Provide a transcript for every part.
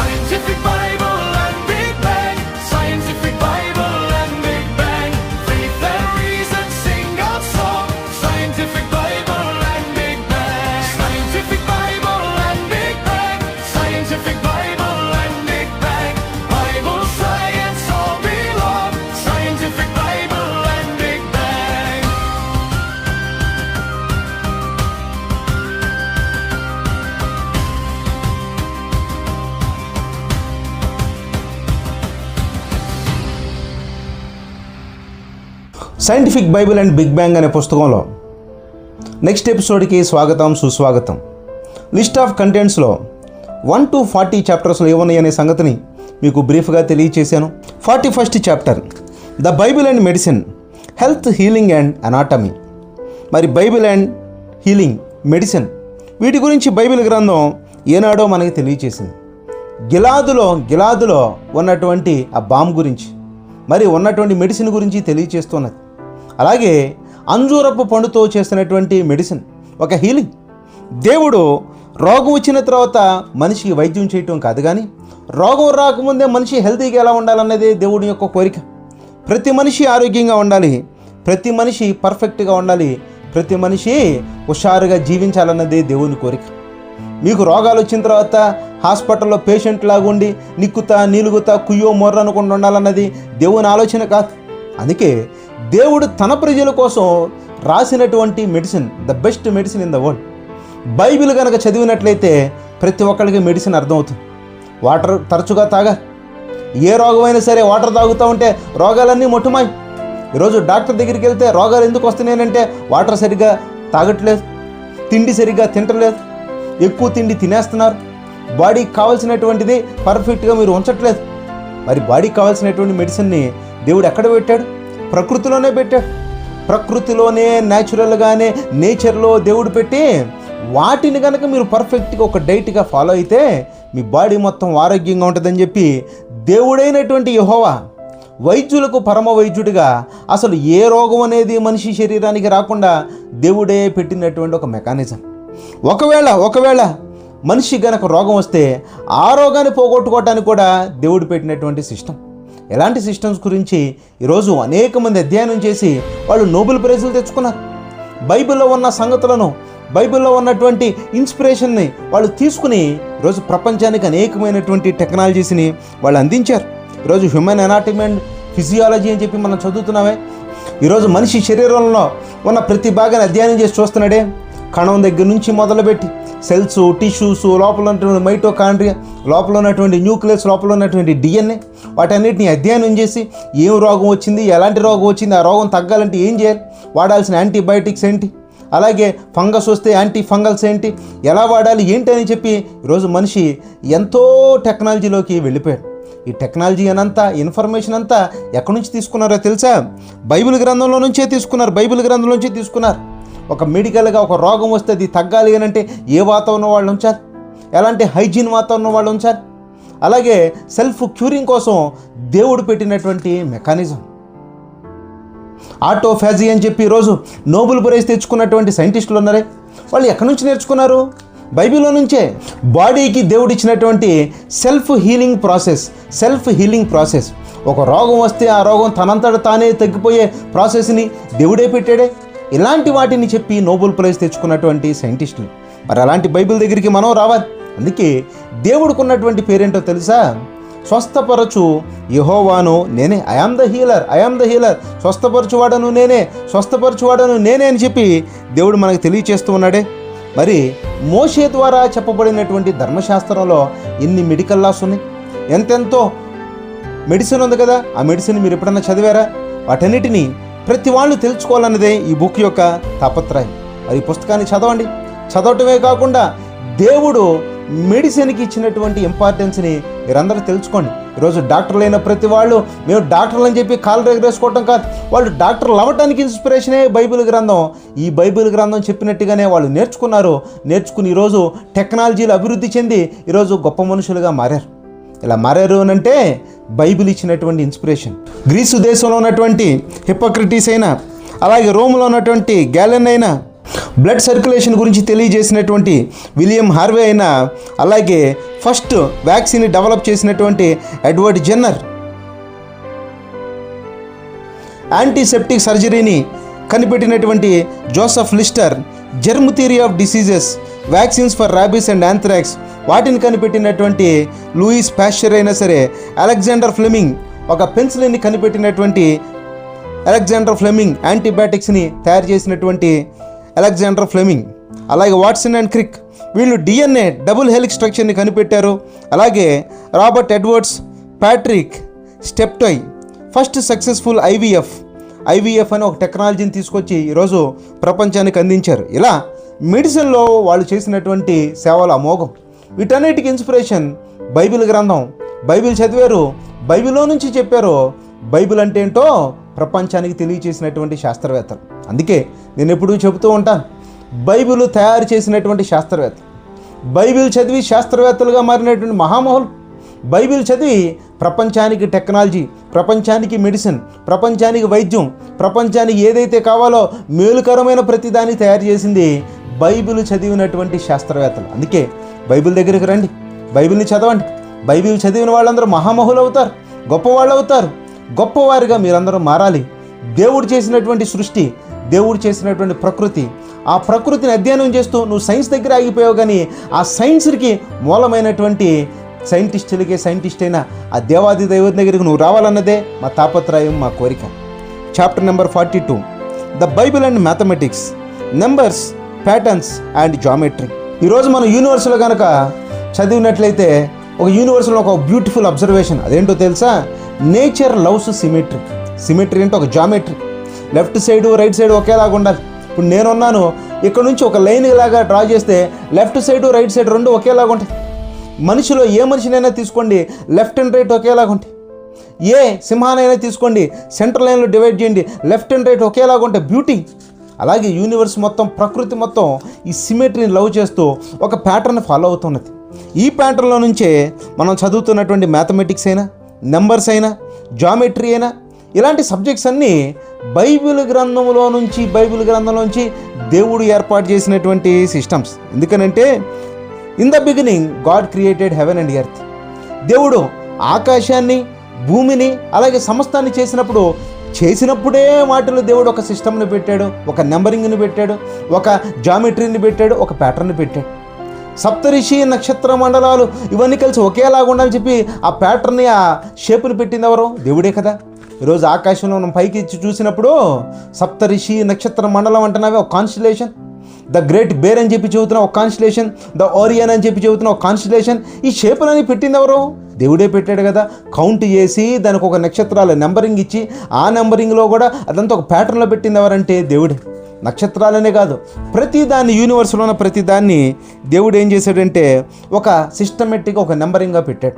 Scientific Bible and Big Bang. Scientific Bible and Big Bang. Faith and reason sing our song. Scientific Bible and Big Bang. Scientific Bible and Big Bang. Scientific Bible and Big Bang. Bible science all belong. Scientific Bible and Big Bang. Scientific Bible and big bang అనే పుస్తకంలో next ఎపిసోడ్కి స్వాగతం సుస్వాగతం. List of కంటెంట్స్లో 1 to 40 చాప్టర్స్లో ఏమున్నాయి అనే సంగతిని మీకు బ్రీఫ్గా తెలియచేశాను. 41st chapter the Bible and medicine, health, healing and anatomy. మరి బైబిల్ అండ్ హీలింగ్, మెడిసిన్, వీటి గురించి బైబిల్ గ్రంథం ఏనాడో మనకి తెలియచేసింది. గిలాదులో ఉన్నటువంటి ఆ బాంబు గురించి, మరి ఉన్నటువంటి మెడిసిన్ గురించి తెలియచేస్తున్నది. అలాగే అంజూరపు పండుతో చేస్తున్నటువంటి మెడిసిన్ ఒక హీలింగ్. దేవుడు రోగం వచ్చిన తర్వాత మనిషికి వైద్యం చేయటం కాదు, కానీ రోగం రాకముందే మనిషి హెల్తీగా ఎలా ఉండాలన్నదే దేవుడి యొక్క కోరిక. ప్రతి మనిషి ఆరోగ్యంగా ఉండాలి, ప్రతి మనిషి పర్ఫెక్ట్గా ఉండాలి, ప్రతి మనిషి హుషారుగా జీవించాలన్నదే దేవుని కోరిక. మీకు రోగాలు వచ్చిన తర్వాత హాస్పిటల్లో పేషెంట్ లాగుండి నిక్కుతా నీలుగుతా కుయ్యో మొర్ర అనుకుండా ఉండాలన్నది దేవుని ఆలోచన కాదు. అందుకే దేవుడు తన ప్రజల కోసం రాసినటువంటి medicine, the best medicine in the world. Bible కనుక చదివినట్లయితే ప్రతి ఒక్కరికి మెడిసిన్ అర్థమవుతుంది. వాటర్ తరచుగా తాగాలి. ఏ రోగమైనా సరే వాటర్ తాగుతూ ఉంటే రోగాలన్నీ మొట్టుమాయి. ఈరోజు డాక్టర్ దగ్గరికి వెళ్తే రోగాలు ఎందుకు వస్తున్నాయంటే వాటర్ సరిగ్గా తాగట్లేదు, తిండి సరిగ్గా తింటలేదు, ఎక్కువ తిండి తినేస్తున్నారు, బాడీకి కావాల్సినటువంటిది పర్ఫెక్ట్గా మీరు ఉంచట్లేదు. మరి బాడీకి కావాల్సినటువంటి మెడిసిన్ని దేవుడు ఎక్కడ పెట్టాడు? ప్రకృతిలోనే పెట్టాడు. ప్రకృతిలోనే న్యాచురల్గానే నేచర్లో దేవుడు పెట్టి వాటిని కనుక మీరు పర్ఫెక్ట్గా ఒక డైట్గా ఫాలో అయితే మీ బాడీ మొత్తం ఆరోగ్యంగా ఉంటుందని చెప్పి దేవుడైనటువంటి యెహోవా వైద్యులకు పరమ వైద్యుడిగా అసలు ఏ రోగం అనేది మనిషి శరీరానికి రాకుండా దేవుడే పెట్టినటువంటి ఒక మెకానిజం. ఒకవేళ మనిషి గనక రోగం వస్తే ఆ రోగాన్ని పోగొట్టుకోవటానికి కూడా దేవుడు పెట్టినటువంటి సిస్టమ్. ఎలాంటి సిస్టమ్స్ గురించి ఈరోజు అనేక మంది అధ్యయనం చేసి వాళ్ళు నోబెల్ ప్రైజులు తెచ్చుకున్నారు. బైబిల్లో ఉన్న సంగతులను, బైబిల్లో ఉన్నటువంటి ఇన్స్పిరేషన్ని వాళ్ళు తీసుకుని ఈరోజు ప్రపంచానికి అనేకమైనటువంటి టెక్నాలజీస్ని వాళ్ళు అందించారు. ఈరోజు హ్యూమన్ అనాటమీ అండ్ ఫిజియాలజీ అని చెప్పి మనం చదువుతున్నామే. ఈరోజు మనిషి శరీరంలో ఉన్న ప్రతి భాగాన్ని అధ్యయనం చేసి చూస్తున్నాడే. కణం దగ్గర నుంచి మొదలుపెట్టి సెల్స్, టిష్యూస్, లోపల ఉన్నటువంటి మైటోకాండ్రియా, లోపల ఉన్నటువంటి న్యూక్లియస్, లోపల ఉన్నటువంటి డిఎన్ఏ, వాటన్నిటిని అధ్యయనం చేసి ఏం రోగం వచ్చింది, ఎలాంటి రోగం వచ్చింది, ఆ రోగం తగ్గాలంటే ఏం చేయాలి, వాడాల్సిన యాంటీబయాటిక్స్ ఏంటి, అలాగే ఫంగస్ వస్తే యాంటీ ఫంగల్స్ ఏంటి, ఎలా వాడాలి ఏంటి అని చెప్పి ఈరోజు మనిషి ఎంతో టెక్నాలజీలోకి వెళ్ళిపోయాడు. ఈ టెక్నాలజీ అనంతా, ఇన్ఫర్మేషన్ అంతా ఎక్కడి నుంచి తీసుకున్నారో తెలుసా? బైబిల్ గ్రంథంలో నుంచే తీసుకున్నారు. బైబిల్ గ్రంథంలో నుంచే తీసుకున్నారు. ఒక మెడికల్గా ఒక రోగం వస్తే అది తగ్గాలి అని అంటే ఏ వాతావరణం వాళ్ళు ఉంచాలి, ఎలాంటి హైజీన్ వాతావరణం వాళ్ళు ఉంచాలి. అలాగే సెల్ఫ్ క్యూరింగ్ కోసం దేవుడు పెట్టినటువంటి మెకానిజం. ఆటోఫాజీ అని చెప్పి ఈరోజు నోబెల్ ప్రైజ్ తెచ్చుకున్నటువంటి సైంటిస్టులు ఉన్నారే, వాళ్ళు ఎక్కడి నుంచి నేర్చుకున్నారు? బైబిల్లో నుంచే. బాడీకి దేవుడు ఇచ్చినటువంటి సెల్ఫ్ హీలింగ్ ప్రాసెస్. ఒక రోగం వస్తే ఆ రోగం తనంతట తానే తగ్గిపోయే ప్రాసెస్ని దేవుడే పెట్టాడే. ఇలాంటి వాటిని చెప్పి నోబెల్ ప్రైజ్ తెచ్చుకున్నటువంటి సైంటిస్టులు. మరి అలాంటి బైబిల్ దగ్గరికి మనం రావాలి. అందుకే దేవుడికి ఉన్నటువంటి పేరేంటో తెలుసా? స్వస్థపరచు యెహోవాను నేనే. I am the healer. స్వస్థపరచువాడను నేనే అని చెప్పి దేవుడు మనకు తెలియచేస్తూ ఉన్నాడే. మరి మోషే ద్వారా చెప్పబడినటువంటి ధర్మశాస్త్రంలో ఎన్ని మెడికల్ లాస్ ఉన్నాయి, ఎంతెంతో మెడిసిన్ ఉంది కదా. ఆ మెడిసిన్ మీరు ఎప్పుడన్నా చదివారా? వాటన్నిటినీ ప్రతి వాళ్ళు తెలుసుకోవాలన్నదే ఈ బుక్ యొక్క తాపత్రయం. మరి ఈ పుస్తకాన్ని చదవండి. చదవటమే కాకుండా దేవుడు మెడిసిన్కి ఇచ్చినటువంటి ఇంపార్టెన్స్ని మీరందరూ తెలుసుకోండి. ఈరోజు డాక్టర్లు అయిన ప్రతి వాళ్ళు మేము డాక్టర్లు అని చెప్పి కాళ్ళు ఎగరేసుకోవటం కాదు. వాళ్ళు డాక్టర్లు అవ్వటానికి ఇన్స్పిరేషనే బైబిల్ గ్రంథం. ఈ బైబిల్ గ్రంథం చెప్పినట్టుగానే వాళ్ళు నేర్చుకుని ఈరోజు టెక్నాలజీలు అభివృద్ధి చెంది ఈరోజు గొప్ప మనుషులుగా మారారు. ఇలా మారారు అని అంటే బైబిల్ ఇచ్చినటువంటి ఇన్స్పిరేషన్. గ్రీసు దేశంలో ఉన్నటువంటి హిప్పోక్రటీస్ అయినా, అలాగే రోమ్లో ఉన్నటువంటి గ్యాలెన్ అయినా, బ్లడ్ సర్క్యులేషన్ గురించి తెలియజేసినటువంటి విలియం హార్వే అయినా, అలాగే ఫస్ట్ వ్యాక్సిన్ డెవలప్ చేసినటువంటి ఎడ్వర్డ్ జెన్నర్, యాంటీసెప్టిక్ సర్జరీని కనిపెట్టినటువంటి Joseph Lister, germ theory of diseases, vaccines for rabies and anthrax వాటిని కనిపెట్టినటువంటి లూయిస్ పాస్చర్ అయినా సరే, అలెగ్జాండర్ ఫ్లెమింగ్ ఒక పెన్సిలిన్ని కనిపెట్టినటువంటి అలెగ్జాండర్ ఫ్లెమింగ్, యాంటీబయాటిక్స్ని తయారు చేసినటువంటి అలెగ్జాండర్ ఫ్లెమింగ్, అలాగే వాట్సన్ అండ్ క్రిక్ వీళ్ళు డిఎన్ఏ డబుల్ హెలిక్స్ స్ట్రక్చర్ని కనిపెట్టారు. అలాగే Robert Edwards, Patrick Steptoe first successful IVF అని ఒక టెక్నాలజీని తీసుకొచ్చి ఈరోజు ప్రపంచానికి అందించారు. ఇలా మెడిసిన్లో వాళ్ళు చేసినటువంటి సేవల అమోఘం. వీటన్నిటికి ఇన్స్పిరేషన్ బైబిల్ గ్రంథం. బైబిల్ చదివారు, బైబిల్లో నుంచి చెప్పారు. బైబిల్ అంటే ఏంటో ప్రపంచానికి తెలియచేసినటువంటి శాస్త్రవేత్తలు. అందుకే నేను ఎప్పుడూ చెబుతూ ఉంటాను, బైబిల్ తయారు చేసినటువంటి శాస్త్రవేత్తలు, బైబిల్ చదివి శాస్త్రవేత్తలుగా మారినటువంటి మహామహులు, బైబిల్ చదివి ప్రపంచానికి టెక్నాలజీ, ప్రపంచానికి మెడిసిన్, ప్రపంచానికి వైద్యం, ప్రపంచానికి ఏదైతే కావాలో మేలుకరమైన ప్రతిదాన్ని తయారు చేసింది బైబిల్ చదివినటువంటి శాస్త్రవేత్తలు. అందుకే బైబిల్ దగ్గరికి రండి, బైబిల్ని చదవండి. బైబిల్ చదివిన వాళ్ళందరూ మహామహులు అవుతారు, గొప్పవాళ్ళు అవుతారు. గొప్పవారిగా మీరందరూ మారాలి. దేవుడు చేసినటువంటి సృష్టి, దేవుడు చేసినటువంటి ప్రకృతి, ఆ ప్రకృతిని అధ్యయనం చేస్తూ నువ్వు సైన్స్ దగ్గర ఆగిపోయావు, కానీ ఆ సైన్స్కి మూలమైనటువంటి సైంటిస్ట్ అయినా ఆ దేవాది దేవుడి దగ్గరికి నువ్వు రావాలన్నదే మా తాపత్రయం, మా కోరిక. Chapter number 42, the Bible and mathematics, numbers, patterns and geometry. ఈరోజు మనం యూనివర్స్లో కనుక చదివినట్లయితే ఒక యూనివర్స్లో ఒక బ్యూటిఫుల్ అబ్జర్వేషన్ అదేంటో తెలుసా? Nature loves symmetry. సిమెట్రీ అంటే ఒక geometry. Left side right side ఒకేలాగా ఉండాలి. ఇప్పుడు నేనున్నాను, ఇక్కడ నుంచి ఒక లైన్ లాగా డ్రా చేస్తే లెఫ్ట్ సైడు రైట్ సైడ్ రెండు ఒకేలాగా ఉంటాయి. మనిషిలో ఏ మనిషినైనా తీసుకోండి, లెఫ్ట్ అండ్ రైట్ ఒకేలాగా ఉంటాయి. ఏ సింహానైనా తీసుకోండి, సెంటర్ లైన్లో డివైడ్ చేయండి, లెఫ్ట్ అండ్ రైట్ ఒకేలాగా ఉంటాయి. బ్యూటీ. అలాగే యూనివర్స్ మొత్తం, ప్రకృతి మొత్తం ఈ సిమెట్రీని లవ్ చేస్తూ ఒక ప్యాటర్న్ ఫాలో అవుతున్నది. ఈ ప్యాటర్న్లో నుంచే మనం చదువుతున్నటువంటి మ్యాథమెటిక్స్ అయినా, నెంబర్స్ అయినా, జామెట్రీ అయినా, ఇలాంటి సబ్జెక్ట్స్ అన్నీ బైబిల్ గ్రంథంలోంచి దేవుడు ఏర్పాటు చేసినటువంటి సిస్టమ్స్. ఎందుకనంటే in the beginning God created heaven and earth. దేవుడు ఆకాశాన్ని, భూమిని, అలాగే సమస్తాన్ని చేసినప్పుడే వాటిలో దేవుడు ఒక సిస్టమ్ని పెట్టాడు, ఒక నెంబరింగ్ని పెట్టాడు, ఒక జామెట్రీని పెట్టాడు, ఒక ప్యాటర్న్ని పెట్టాడు. సప్తరిషి, నక్షత్ర మండలాలు ఇవన్నీ కలిసి ఒకేలాగా ఉండాలని చెప్పి ఆ ప్యాటర్న్ని, ఆ షేప్ని పెట్టింది ఎవరు? దేవుడే కదా. ఈరోజు ఆకాశంలో మనం పైకి ఇచ్చి చూసినప్పుడు సప్తరిషి, నక్షత్ర మండలం అంటున్నావే ఒక కాన్స్టిలేషన్. ద గ్రేట్ బేర్ అని చెప్పి చెబుతున్నా ఒక కాన్స్టిలేషన్, ద ఓరియన్ అని చెప్పి చెబుతున్నా ఒక కాన్స్టిలేషన్. ఈ షేపులని పెట్టింది ఎవరు? దేవుడే పెట్టాడు కదా. కౌంట్ చేసి దానికి ఒక నక్షత్రాల నెంబరింగ్ ఇచ్చి ఆ నెంబరింగ్లో కూడా అదంతా ఒక ప్యాటర్న్లో పెట్టింది ఎవరంటే దేవుడే. నక్షత్రాలనే కాదు, ప్రతిదాన్ని, యూనివర్స్లో ఉన్న ప్రతిదాన్ని దేవుడు ఏం చేశాడంటే ఒక సిస్టమేటిక్గా ఒక నెంబరింగ్గా పెట్టాడు.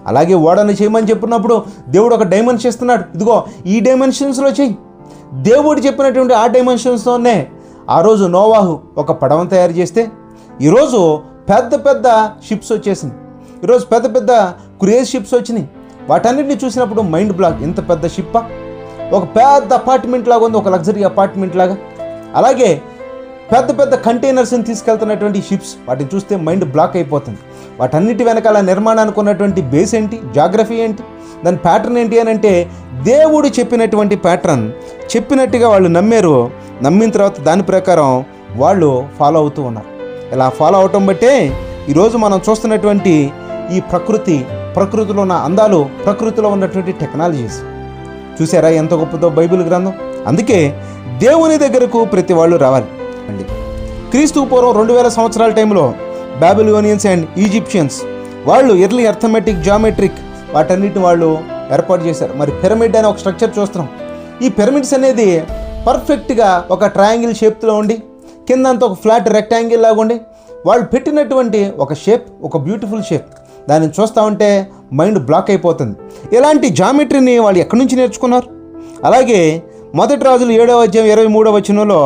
అలాగే ఓడని చేయమని చెప్పినప్పుడు దేవుడు ఒక డైమెన్షన్ ఇస్తున్నాడు, ఇదిగో ఈ డైమెన్షన్స్లో చెయ్యి. దేవుడు చెప్పినటువంటి ఆ డైమెన్షన్స్తోనే ఆ రోజు నోవాహు ఒక పడవను తయారు చేస్తే ఈరోజు పెద్ద పెద్ద షిప్స్ వచ్చేసింది. ఈరోజు పెద్ద పెద్ద క్రూయిజ్ షిప్స్ వచ్చినాయి. వాటన్నిటిని చూసినప్పుడు మైండ్ బ్లాక్. ఇంత పెద్ద షిప్పా? ఒక పెద్ద అపార్ట్మెంట్ లాగా ఉంది, ఒక లగ్జరీ అపార్ట్మెంట్ లాగా. అలాగే పెద్ద పెద్ద కంటైనర్స్ని తీసుకెళ్తున్నటువంటి షిప్స్, వాటిని చూస్తే మైండ్ బ్లాక్ అయిపోతుంది. వాటన్నిటి వెనకాల నిర్మాణానికి ఉన్నటువంటి బేస్ ఏంటి, జాగ్రఫీ ఏంటి, దాని ప్యాటర్న్ ఏంటి అని అంటే దేవుడు చెప్పినటువంటి ప్యాటర్న్ చెప్పినట్టుగా వాళ్ళు నమ్మారు. నమ్మిన తర్వాత దాని ప్రకారం వాళ్ళు ఫాలో అవుతూ ఉన్నారు. ఇలా ఫాలో అవటం బట్టే ఈరోజు మనం చూస్తున్నటువంటి ఈ ప్రకృతిలో ఉన్న అందాలు, ప్రకృతిలో ఉన్నటువంటి టెక్నాలజీస్ చూసారా ఎంత గొప్పదో బైబిల్ గ్రంథం. అందుకే దేవుని దగ్గరకు ప్రతి వాళ్ళు రావాలి అండి. క్రీస్తు పూర్వం 2000 సంవత్సరాల టైంలో బాబిలోనియన్స్ అండ్ ఈజిప్షియన్స్ వాళ్ళు ఎర్లీ అర్థమెటిక్, జామెట్రిక్ వాటన్నిటిని వాళ్ళు ఏర్పాటు చేశారు. మరి పిరమిడ్ అనే ఒక స్ట్రక్చర్ చూస్తున్నాం. ఈ పిరమిడ్స్ అనేది పర్ఫెక్ట్గా ఒక ట్రయాంగిల్ షేప్లో ఉండి కిందంతా ఒక ఫ్లాట్ రెక్టాంగిల్ లాగా ఉండి వాళ్ళు పెట్టినటువంటి ఒక షేప్, ఒక బ్యూటిఫుల్ షేప్. దాన్ని చూస్తూ ఉంటే మైండ్ బ్లాక్ అయిపోతుంది. ఇలాంటి జామెట్రీని వాళ్ళు ఎక్కడి నుంచి నేర్చుకున్నారు? అలాగే మొదటి రాజులు 7వ అధ్యాయం 23వ వచనంలో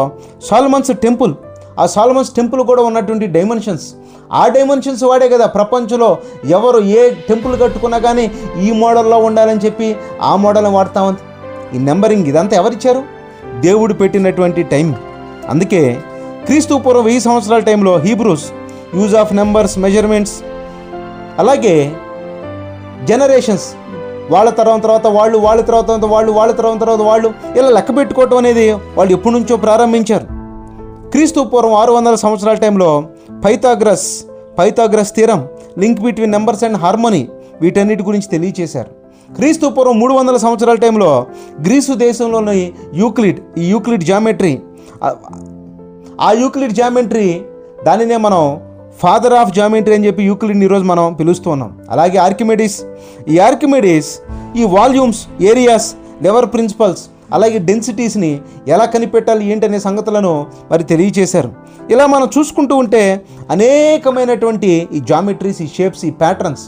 సాలమన్స్ టెంపుల్, ఆ సాలమన్స్ టెంపుల్ కూడా ఉన్నటువంటి డైమెన్షన్స్, ఆ డైమెన్షన్స్ వాడే కదా ప్రపంచంలో ఎవరు ఏ టెంపుల్ కట్టుకున్నా కానీ ఈ మోడల్లో ఉండాలని చెప్పి ఆ మోడల్ని వాడుతూ ఉంది. ఈ నెంబరింగ్ ఇదంతా ఎవరిచ్చారు? దేవుడు పెట్టినటువంటి టైం. అందుకే క్రీస్తు పూర్వం 1000 సంవత్సరాల టైంలో Hebrews use of numbers, measurements, అలాగే జనరేషన్స్, వాళ్ళ తర్వాత వాళ్ళు, వాళ్ళ తర్వాత వాళ్ళు ఇలా లెక్క పెట్టుకోవటం అనేది వాళ్ళు ఎప్పటి నుంచో ప్రారంభించారు. క్రీస్తు పూర్వం 600 సంవత్సరాల టైంలో Pythagoras theorem, link between numbers and harmony, వీటన్నిటి గురించి తెలియచేశారు. క్రీస్తు పూర్వం 300 సంవత్సరాల టైంలో గ్రీసు దేశంలోని యూక్లిడ్ జామెట్రీ, ఆ యూక్లిడ్ జామెట్రీ దానినే మనం ఫాదర్ ఆఫ్ జామెట్రీ అని చెప్పి యూక్లిడ్ని ఈరోజు మనం పిలుస్తూ ఉన్నాం. అలాగే ఆర్కిమెడిస్ ఈ వాల్యూమ్స్, ఏరియాస్, లెవర్ ప్రిన్సిపల్స్, అలాగే డెన్సిటీస్ని ఎలా కనిపెట్టాలి ఏంటనే సంగతులను మరి తెలియచేశారు. ఇలా మనం చూసుకుంటూ ఉంటే అనేకమైనటువంటి ఈ జామెట్రీస్, ఈ షేప్స్, ఈ ప్యాటర్న్స్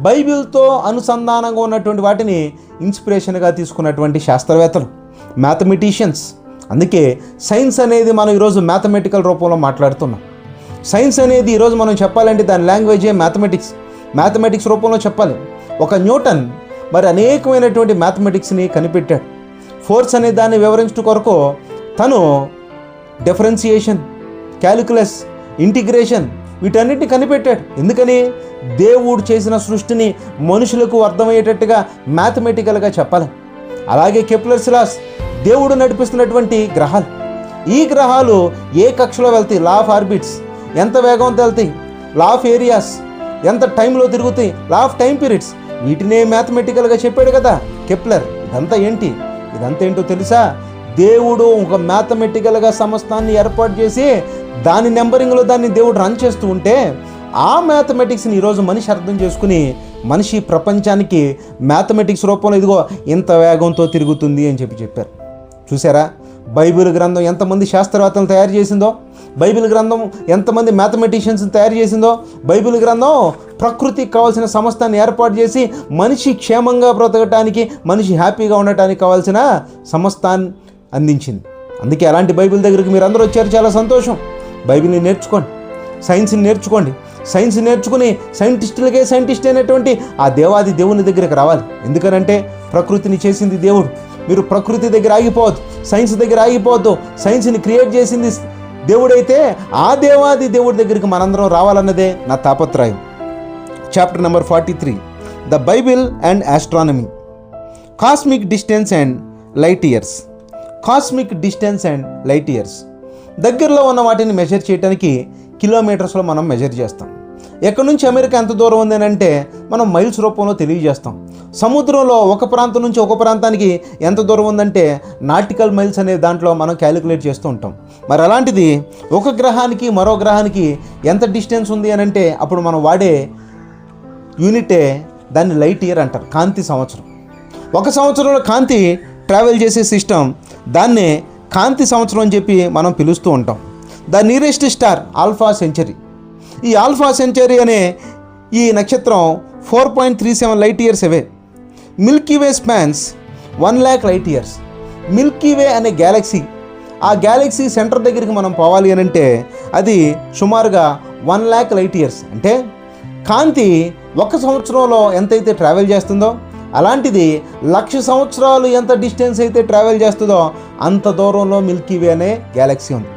బైబిల్తో అనుసంధానంగా ఉన్నటువంటి వాటిని ఇన్స్పిరేషన్గా తీసుకున్నటువంటి శాస్త్రవేత్తలు, మ్యాథమెటిషియన్స్. అందుకే సైన్స్ అనేది మనం ఈరోజు మ్యాథమెటికల్ రూపంలో మాట్లాడుతున్నాం. సైన్స్ అనేది ఈరోజు మనం చెప్పాలంటే దాని లాంగ్వేజే మ్యాథమెటిక్స్ రూపంలో చెప్పాలి. ఒక న్యూటన్ మరి అనేకమైనటువంటి మ్యాథమెటిక్స్ని కనిపెట్టాడు. ఫోర్స్ అనే దాన్ని వివరించడం కొరకు తను డిఫరెన్సియేషన్, క్యాలిక్యులస్, ఇంటిగ్రేషన్ వీటన్నిటిని కనిపెట్టాడు. ఎందుకని? దేవుడు చేసిన సృష్టిని మనుషులకు అర్థమయ్యేటట్టుగా మ్యాథమెటికల్గా చెప్పాలి. అలాగే కెప్లర్స్ లాస్, దేవుడు నడిపిస్తున్నటువంటి గ్రహాలు, ఈ గ్రహాలు ఏ కక్షలో వెళ్తాయి, లా ఆఫ్ ఆర్బిట్స్, ఎంత వేగంతో వెళ్తాయి, లా ఆఫ్ ఏరియాస్, ఎంత టైంలో తిరుగుతాయి, లా ఆఫ్ టైం పీరియడ్స్, వీటినే మ్యాథమెటికల్గా చెప్పాడు కదా కెప్లర్. ఇదంతా ఏంటో తెలుసా? దేవుడు ఒక మ్యాథమెటికల్గా సమస్తాన్ని ఏర్పాటు చేసి దాని నెంబరింగ్లో దాన్ని దేవుడు రన్ చేస్తూ ఉంటే ఆ మ్యాథమెటిక్స్ని ఈరోజు మనిషి అర్థం చేసుకుని మనిషి ప్రపంచానికి మ్యాథమెటిక్స్ రూపంలో ఇదిగో ఇంత వేగంతో తిరుగుతుంది అని చెప్పారు. చూసారా? బైబిల్ గ్రంథం ఎంతమంది శాస్త్రవేత్తలు తయారు చేసిందో, బైబిల్ గ్రంథం ఎంతమంది మ్యాథమెటిషియన్స్ని తయారు చేసిందో, బైబిల్ గ్రంథం ప్రకృతికి కావాల్సిన సమస్తాన్ని ఏర్పాటు చేసి మనిషి క్షేమంగా బ్రతకటానికి, మనిషి హ్యాపీగా ఉండటానికి కావాల్సిన సమస్తాన్ని అందించింది. అందుకే అలాంటి బైబిల్ దగ్గరికి మీరు అందరూ వచ్చారు, చాలా సంతోషం. బైబిల్ని నేర్చుకోండి, సైన్స్ని నేర్చుకోండి. సైన్స్ నేర్చుకుని సైంటిస్ట్ అయినటువంటి ఆ దేవాది దేవుని దగ్గరికి రావాలి. ఎందుకనంటే ప్రకృతిని చేసింది దేవుడు. మీరు ప్రకృతి దగ్గర ఆగిపోవద్దు, సైన్స్ దగ్గర ఆగిపోవద్దు. సైన్స్ని క్రియేట్ చేసింది దేవుడైతే ఆ దేవాది దేవుడి దగ్గరికి మనందరం రావాలన్నదే నా తాపత్రయం. Chapter number 43, the Bible and astronomy. Cosmic distance and light years. దగ్గరలో ఉన్న వాటిని మెజర్ చేయడానికి కిలోమీటర్స్లో మనం మెజర్ చేస్తాం. ఎక్కడి నుంచి అమెరికా ఎంత దూరం ఉంది అని అంటే మనం మైల్స్ రూపంలో తెలియజేస్తాం. సముద్రంలో ఒక ప్రాంతం నుంచి ఒక ప్రాంతానికి ఎంత దూరం ఉందంటే నాటికల్ మైల్స్ అనే దాంట్లో మనం క్యాలిక్యులేట్ చేస్తూ ఉంటాం. మరి అలాంటిది ఒక గ్రహానికి మరో గ్రహానికి ఎంత డిస్టెన్స్ ఉంది అని అంటే అప్పుడు మనం వాడే యూనిటే దాన్ని లైట్ ఇయర్ అంటారు, కాంతి సంవత్సరం. ఒక సంవత్సరంలో కాంతి ట్రావెల్ చేసే సిస్టమ్ దాన్నే కాంతి సంవత్సరం అని చెప్పి మనం పిలుస్తూ ఉంటాం. The nearest star alpha century. ఈ ఆల్ఫా సెంచరీ అనే ఈ నక్షత్రం 4.37 light years away. Milky Way spans 1 lakh light years. Milky Way అనే గ్యాలక్సీ, ఆ గ్యాలక్సీ సెంటర్ దగ్గరికి మనం పోవాలి అని అంటే అది సుమారుగా 1 lakh లైట్ ఇయర్స్. అంటే కాంతి ఒక సంవత్సరంలో ఎంతైతే ట్రావెల్ చేస్తుందో అలాంటిది 1,00,000 సంవత్సరాలు ఎంత డిస్టెన్స్ అయితే ట్రావెల్ చేస్తుందో అంత దూరంలో మిల్కీ వే అనే గ్యాలక్సీ ఉంది.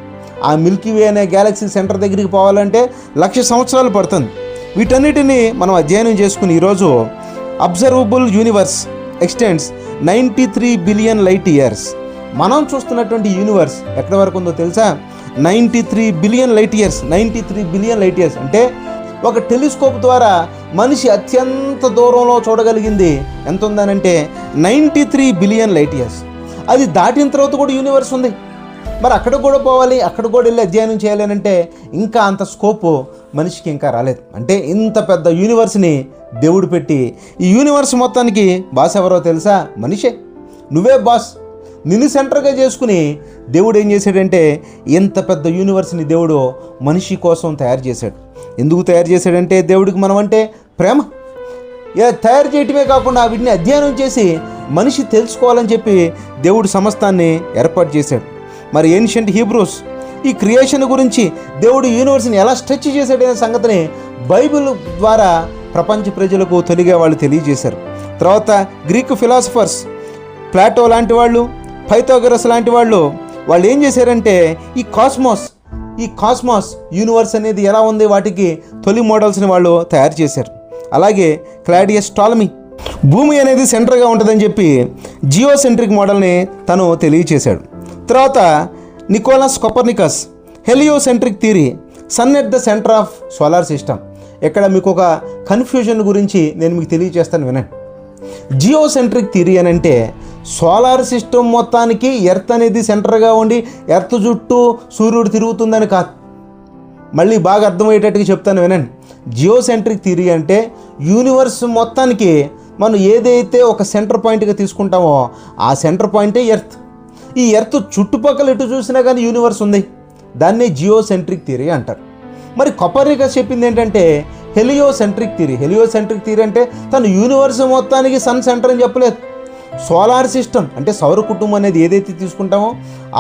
ఆ మిల్కీ వే అనే గ్యాలక్సీ సెంటర్ దగ్గరికి పోవాలంటే 1,00,000 సంవత్సరాలు పడుతుంది. వీటన్నిటిని మనం అధ్యయనం చేసుకుని ఈరోజు observable universe extends 93 billion light years. మనం చూస్తున్నటువంటి యూనివర్స్ ఎక్కడి వరకు ఉందో తెలుసా? 93 బిలియన్ లైట్ ఇయర్స్. అంటే ఒక టెలిస్కోప్ ద్వారా మనిషి అత్యంత దూరంలో చూడగలిగింది ఎంత ఉందనంటే 93 బిలియన్ లైట్ ఇయర్స్. అది దాటిన తర్వాత కూడా యూనివర్స్ ఉంది. మరి అక్కడ కూడా పోవాలి, అక్కడ కూడా వెళ్ళి అధ్యయనం చేయాలి అంటే ఇంకా అంత స్కోపు మనిషికి ఇంకా రాలేదు. అంటే ఇంత పెద్ద యూనివర్స్ని దేవుడు పెట్టి ఈ యూనివర్స్ మొత్తానికి బాస్ ఎవరో తెలుసా? మనిషే. నువ్వే బాస్. నిన్ను సెంటర్గా చేసుకుని దేవుడు ఏం చేశాడంటే ఇంత పెద్ద యూనివర్స్ని దేవుడు మనిషి కోసం తయారు చేశాడు. ఎందుకు తయారు చేశాడంటే దేవుడికి మనం అంటే ప్రేమ. తయారు చేయటమే కాకుండా వీటిని అధ్యయనం చేసి మనిషి తెలుసుకోవాలని చెప్పి దేవుడు సమస్తాన్ని ఏర్పాటు చేశాడు. మరి ఏన్షియంట్ హీబ్రూస్ ఈ క్రియేషన్ గురించి దేవుడు యూనివర్స్ని ఎలా స్ట్రెచ్ చేశాడనే సంగతిని బైబిల్ ద్వారా ప్రపంచ ప్రజలకు తొలిగా వాళ్ళు తెలియజేశారు. తర్వాత గ్రీకు ఫిలాసఫర్స్ ప్లాటో లాంటి వాళ్ళు, పైథాగరస్ లాంటి వాళ్ళు ఏం చేశారంటే ఈ కాస్మోస్, ఈ కాస్మాస్ యూనివర్స్ అనేది ఎలా ఉంది వాటికి తొలి మోడల్స్ని వాళ్ళు తయారు చేశారు. అలాగే క్లాడియస్ టాలమీ భూమి అనేది సెంటర్గా ఉంటుందని చెప్పి జియోసెంట్రిక్ మోడల్ని తను తెలియచేశాడు. తర్వాత Nicolaus Copernicus heliocentric theory, sun at the center of solar system. ఇక్కడ మీకు ఒక కన్ఫ్యూజన్ గురించి నేను మీకు తెలియచేస్తాను వినండి. జియోసెంట్రిక్ థియరీ అని అంటే సోలార్ సిస్టమ్ మొత్తానికి ఎర్త్ అనేది సెంటర్గా ఉండి ఎర్త్ చుట్టూ సూర్యుడు తిరుగుతుందని కాదు. మళ్ళీ బాగా అర్థమయ్యేటట్టుగా చెప్తాను వినండి. జియోసెంట్రిక్ థియరీ అంటే యూనివర్స్ మొత్తానికి మనం ఏదైతే ఒక సెంటర్ పాయింట్గా తీసుకుంటామో ఆ సెంటర్ పాయింటే ఎర్త్. ఈ ఎర్త్ చుట్టుపక్కల ఎటు చూసినా కానీ యూనివర్స్ ఉంది. దాన్నే జియోసెంట్రిక్ థియరీ అంటారు. మరి కోపర్నికస్ చెప్పింది ఏంటంటే హెలియోసెంట్రిక్ థియరీ. హెలియోసెంట్రిక్ థియరీ అంటే తను యూనివర్స్ మొత్తానికి సన్ సెంటర్ అని చెప్పలేదు. సోలార్ సిస్టమ్ అంటే సౌర కుటుంబం అనేది ఏదైతే తీసుకుంటామో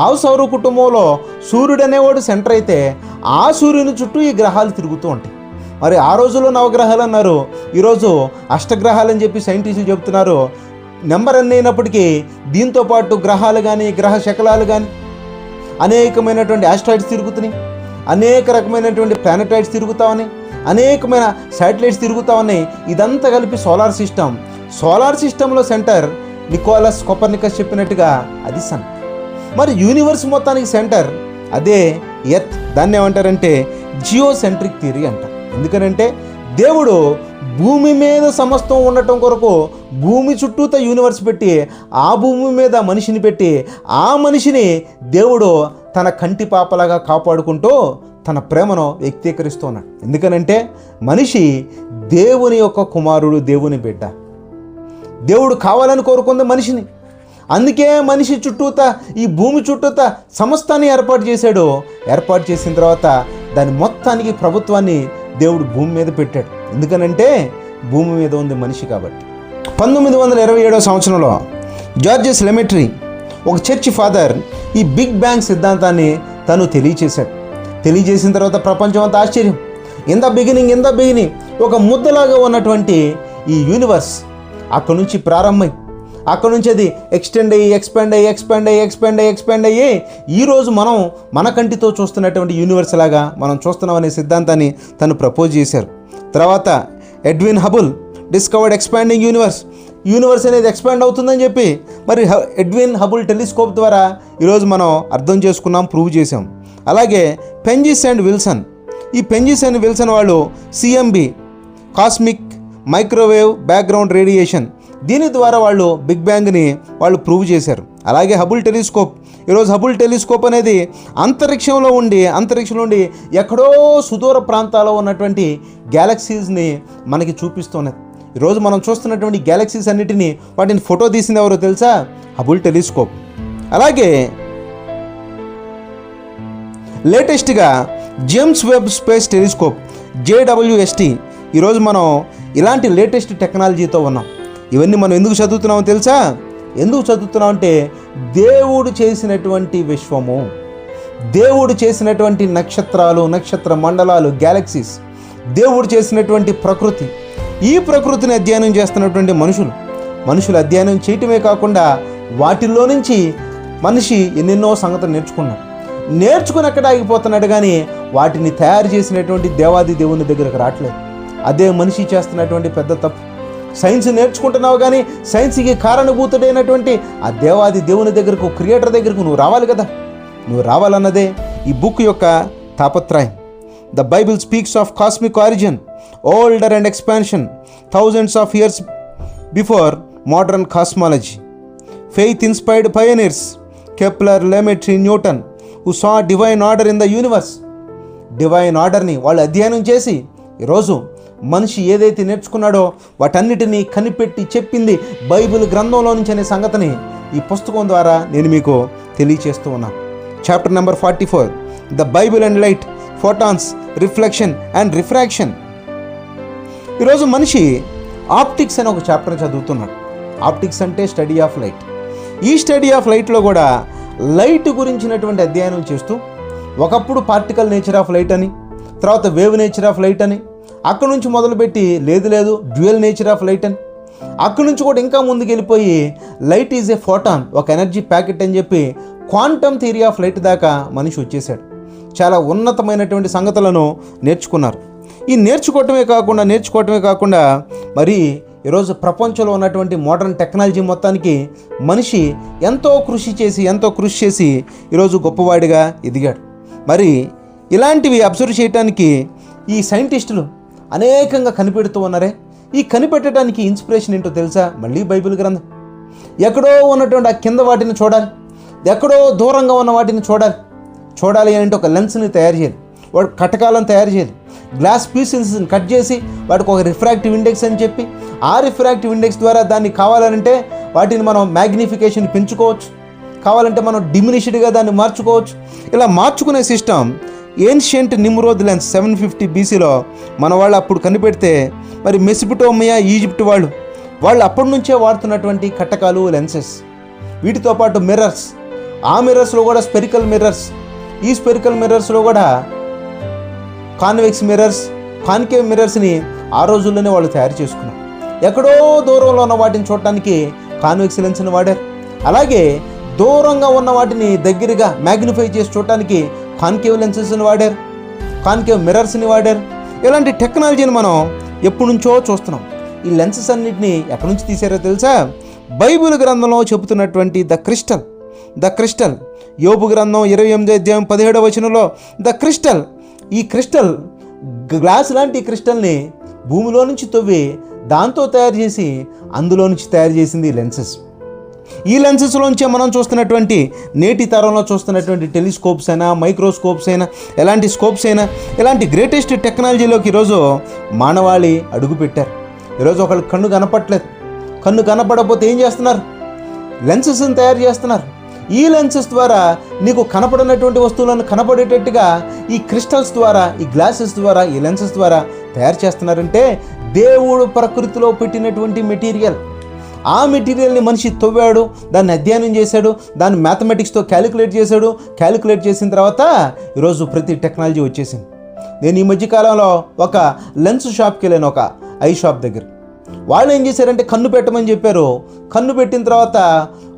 ఆ సౌర కుటుంబంలో సూర్యుడు అనేవాడు సెంటర్ అయితే ఆ సూర్యుని చుట్టూ ఈ గ్రహాలు తిరుగుతూ ఉంటాయి. మరి ఆ రోజుల్లో నవగ్రహాలు అన్నారు, ఈరోజు అష్టగ్రహాలు అని చెప్పి సైంటిస్టులు చెబుతున్నారు. నెంబర్ అన్ని అయినప్పటికీ దీంతో పాటు గ్రహాలు కానీ గ్రహ శకలాలు కానీ అనేకమైనటువంటి ఆస్ట్రాయిడ్స్ తిరుగుతున్నాయి, అనేక రకమైనటువంటి ప్లానెటాయిడ్స్ తిరుగుతా ఉన్నాయి, అనేకమైన శాటిలైట్స్ తిరుగుతా ఉన్నాయి. ఇదంతా కలిపి సోలార్ సిస్టమ్. సోలార్ సిస్టంలో సెంటర్ నికోలస్ కోపర్నికస్ చెప్పినట్టుగా అది సన్. మరి యూనివర్స్ మొత్తానికి సెంటర్ అదే ఎర్త్. దాన్ని ఏమంటారంటే జియోసెంట్రిక్ థియరీ అంటారు. ఎందుకనంటే దేవుడు భూమి మీద సమస్తం ఉండటం కొరకు భూమి చుట్టూతో యూనివర్స్ పెట్టి ఆ భూమి మీద మనిషిని పెట్టి ఆ మనిషిని దేవుడు తన కంటి పాపలాగా కాపాడుకుంటూ తన ప్రేమను వ్యక్తీకరిస్తున్నాడు. ఎందుకనంటే మనిషి దేవుని యొక్క కుమారుడు, దేవుని బిడ్డ. దేవుడు కావాలని కోరుకుంది మనిషిని. అందుకే మనిషి చుట్టూతా ఈ భూమి చుట్టూతా సమస్తాన్ని ఏర్పాటు చేశాడు. ఏర్పాటు చేసిన తర్వాత దాని మొత్తానికి ప్రభుత్వాన్ని దేవుడు భూమి మీద పెట్టాడు. ఎందుకనంటే భూమి మీద ఉంది మనిషి కాబట్టి. 1927 సంవత్సరంలో జార్జెస్ లెమెట్రీ ఒక చర్చ్ ఫాదర్ ఈ బిగ్ బ్యాంగ్ సిద్ధాంతాన్ని తను తెలియచేశాడు. తెలియజేసిన తర్వాత ప్రపంచం అంతా ఆశ్చర్యం. ఇన్ ద బిగినింగ్ ఒక ముద్దలాగా ఉన్నటువంటి ఈ యూనివర్స్ అక్కడి నుంచి ప్రారంభమై అక్కడి నుంచి అది ఎక్స్పాండ్ అయ్యి ఈరోజు మనం మన కంటితో చూస్తున్నటువంటి యూనివర్స్ లాగా మనం చూస్తున్నాం అనే సిద్ధాంతాన్ని తను ప్రపోజ్ చేశారు. తర్వాత Edwin Hubble discovered expanding universe అనేది ఎక్స్పాండ్ అవుతుందని చెప్పి మరి ఎడ్విన్ హబుల్ టెలిస్కోప్ ద్వారా ఈరోజు మనం అర్థం చేసుకున్నాం, ప్రూవ్ చేసాం. అలాగే పెంజిస్ అండ్ విల్సన్ వాళ్ళు CMB cosmic microwave background radiation దీని ద్వారా వాళ్ళు బిగ్ బ్యాంగ్ని వాళ్ళు ప్రూవ్ చేశారు. అలాగే హబుల్ టెలిస్కోప్, ఈరోజు హబుల్ టెలిస్కోప్ అనేది అంతరిక్షంలో ఉండి ఎక్కడో సుదూర ప్రాంతాల్లో ఉన్నటువంటి గ్యాలక్సీస్ని మనకి చూపిస్తున్నది. ఈరోజు మనం చూస్తున్నటువంటి గ్యాలక్సీస్ అన్నిటినీ వాటిని ఫోటో తీసింది ఎవరో తెలుసా? Hubble telescope. అలాగే లేటెస్ట్గా James Webb space telescope JWST. ఈరోజు మనం ఇలాంటి లేటెస్ట్ టెక్నాలజీతో ఉన్నాం. ఇవన్నీ మనం ఎందుకు చదువుతున్నామో తెలుసా? ఎందుకు చదువుతున్నాం అంటే దేవుడు చేసినటువంటి విశ్వము, దేవుడు చేసినటువంటి నక్షత్రాలు, నక్షత్ర మండలాలు, గ్యాలక్సీస్, దేవుడు చేసినటువంటి ప్రకృతి, ఈ ప్రకృతిని అధ్యయనం చేస్తున్నటువంటి మనుషులు అధ్యయనం చేయటమే కాకుండా వాటిల్లో నుంచి మనిషి ఎన్నెన్నో సంగతులు నేర్చుకుని అక్కడ ఆగిపోతున్నాడు. కానీ వాటిని తయారు చేసినటువంటి దేవాది దేవుని దగ్గరకు రావట్లేదు. అదే మనిషి చేస్తున్నటువంటి పెద్ద తప్పు. సైన్స్ నేర్చుకుంటున్నావు కానీ సైన్స్కి కారణభూతుడైనటువంటి ఆ దేవాది దేవుని దగ్గరకు, క్రియేటర్ దగ్గరకు నువ్వు రావాలి కదా. నువ్వు రావాలన్నదే ఈ బుక్ యొక్క తాపత్రయం. The Bible speaks of cosmic origin, older and expansion, thousands of years before modern cosmology. Faith inspired pioneers, Kepler, Lemaitre, Newton, who saw divine order in the universe. Divine ఆర్డర్ని వాళ్ళు అధ్యయనం చేసి ఈరోజు మనిషి ఏదైతే నేర్చుకున్నాడో వాటన్నిటినీ కనిపెట్టి చెప్పింది బైబిల్ గ్రంథంలో నుంచి అనే సంగతిని ఈ పుస్తకం ద్వారా నేను మీకు తెలియచేస్తూ ఉన్నాను. Chapter number 44, the Bible and light, photons, reflection and refraction. ఈరోజు మనిషి ఆప్టిక్స్ అనే ఒక చాప్టర్ చదువుతున్నాడు. ఆప్టిక్స్ అంటే స్టడీ ఆఫ్ లైట్. ఈ స్టడీ ఆఫ్ లైట్లో కూడా లైట్ గురించినటువంటి అధ్యయనం చేస్తూ ఒకప్పుడు పార్టికల్ నేచర్ ఆఫ్ లైట్ అని, తర్వాత వేవ్ నేచర్ ఆఫ్ లైట్ అని, అక్కడి నుంచి మొదలుపెట్టి లేదు డ్యూయల్ నేచర్ ఆఫ్ లైట్ అని, అక్కడి నుంచి కూడా ఇంకా ముందుకు వెళ్ళిపోయి లైట్ ఈజ్ ఏ ఫోటాన్, ఒక ఎనర్జీ ప్యాకెట్ అని చెప్పి క్వాంటమ్ థియరీ ఆఫ్ లైట్ దాకా మనిషి వచ్చేసాడు. చాలా ఉన్నతమైనటువంటి సంగతులను నేర్చుకున్నారు. ఈ నేర్చుకోవటమే కాకుండా మరి ఈరోజు ప్రపంచంలో ఉన్నటువంటి మోడర్న్ టెక్నాలజీ మొత్తానికి మనిషి ఎంతో కృషి చేసి ఈరోజు గొప్పవాడిగా ఎదిగాడు. మరి ఇలాంటివి అబ్జర్వ్ చేయడానికి ఈ సైంటిస్టులు అనేకంగా కనిపెడుతూ ఉన్నారే. ఈ కనిపెట్టడానికి ఇన్స్పిరేషన్ ఏంటో తెలుసా? మళ్ళీ బైబిల్ గ్రంథం. ఎక్కడో ఉన్నటువంటి ఆ కింద వాటిని చూడాలి, ఎక్కడో దూరంగా ఉన్న వాటిని చూడాలి అంటే ఒక లెన్స్ని తయారు చేయాలి, వాడు కటకాలను తయారు చేయాలి, గ్లాస్ పీసెస్ని కట్ చేసి వాటికి ఒక రిఫ్రాక్టివ్ ఇండెక్స్ అని చెప్పి ఆ రిఫ్రాక్టివ్ ఇండెక్స్ ద్వారా దాన్ని కావాలంటే వాటిని మనం మ్యాగ్నిఫికేషన్ పెంచుకోవచ్చు, కావాలంటే మనం డిమినిష్డ్గా దాన్ని మార్చుకోవచ్చు. ఇలా మార్చుకునే సిస్టమ్ ఏన్షియంట్ నిమ్రోద్ లెన్స్ 750 BCలో మన వాళ్ళు అప్పుడు కనిపెడితే మరి మెసొపొటేమియా, ఈజిప్ట్ వాళ్ళు అప్పటి నుంచే వాడుతున్నటువంటి కటకాలు, లెన్సెస్. వీటితో పాటు మిర్రర్స్, ఆ మిర్రర్స్లో కూడా స్పెరికల్ మిర్రర్స్, ఈ స్పెరికల్ మిర్రర్స్లో కూడా కాన్వెక్స్ మిర్రర్స్, కాన్కేవ్ మిర్రర్స్ని ఆ రోజుల్లోనే వాళ్ళు తయారు చేసుకున్నారు. ఎక్కడో దూరంలో ఉన్న వాటిని చూడటానికి కాన్వెక్స్ లెన్స్ని వాడారు. అలాగే దూరంగా ఉన్న వాటిని దగ్గరగా మ్యాగ్నిఫై చేసి చూడటానికి కాన్కేవ్ లెన్సెస్ని వాడారు, కాన్కేవ్ మిర్రర్స్ని వాడారు. ఇలాంటి టెక్నాలజీని మనం ఎప్పటి నుంచో చూస్తున్నాం. ఈ లెన్సెస్ అన్నిటిని ఎక్కడి నుంచి తీసారో తెలుసా? బైబిల్ గ్రంథంలో చెబుతున్నటువంటి ద క్రిస్టల్ యోబు గ్రంథం 28వ అధ్యాయం 17వ వచనంలో ద క్రిస్టల్, ఈ క్రిస్టల్ గ్లాస్ లాంటి క్రిస్టల్ని భూమిలో నుంచి తవ్వి దాంతో తయారు చేసి అందులో నుంచి తయారు చేసింది లెన్సెస్. ఈ లెన్సెస్లోంచే మనం చూస్తున్నటువంటి నేటి తరంలో చూస్తున్నటువంటి టెలిస్కోప్స్ అయినా, మైక్రోస్కోప్స్ అయినా, ఎలాంటి స్కోప్స్ అయినా, ఇలాంటి గ్రేటెస్ట్ టెక్నాలజీలోకి ఈరోజు మానవాళి అడుగుపెట్టారు. ఈరోజు ఒకళ్ళు కన్ను కనపడలేదు, కన్ను కనపడకపోతే ఏం చేస్తున్నారు? లెన్సెస్ని తయారు చేస్తున్నారు. ఈ లెన్సెస్ ద్వారా నీకు కనపడినటువంటి వస్తువులను కనపడేటట్టుగా ఈ క్రిస్టల్స్ ద్వారా, ఈ గ్లాసెస్ ద్వారా, ఈ లెన్సెస్ ద్వారా తయారు చేస్తున్నారంటే దేవుడు ప్రకృతిలో పెట్టినటువంటి మెటీరియల్. ఆ మెటీరియల్ని మనిషి తవ్వాడు, దాన్ని అధ్యయనం చేశాడు, దాన్ని మ్యాథమెటిక్స్తో క్యాలిక్యులేట్ చేసిన తర్వాత ఈరోజు ప్రతి టెక్నాలజీ వచ్చేసింది. నేను ఈ మధ్యకాలంలో ఒక లెన్స్ షాప్కి వెళ్ళాను, ఒక ఐ షాప్ దగ్గర. వాళ్ళు ఏం చేశారంటే కన్ను పెట్టమని చెప్పారు. కన్ను పెట్టిన తర్వాత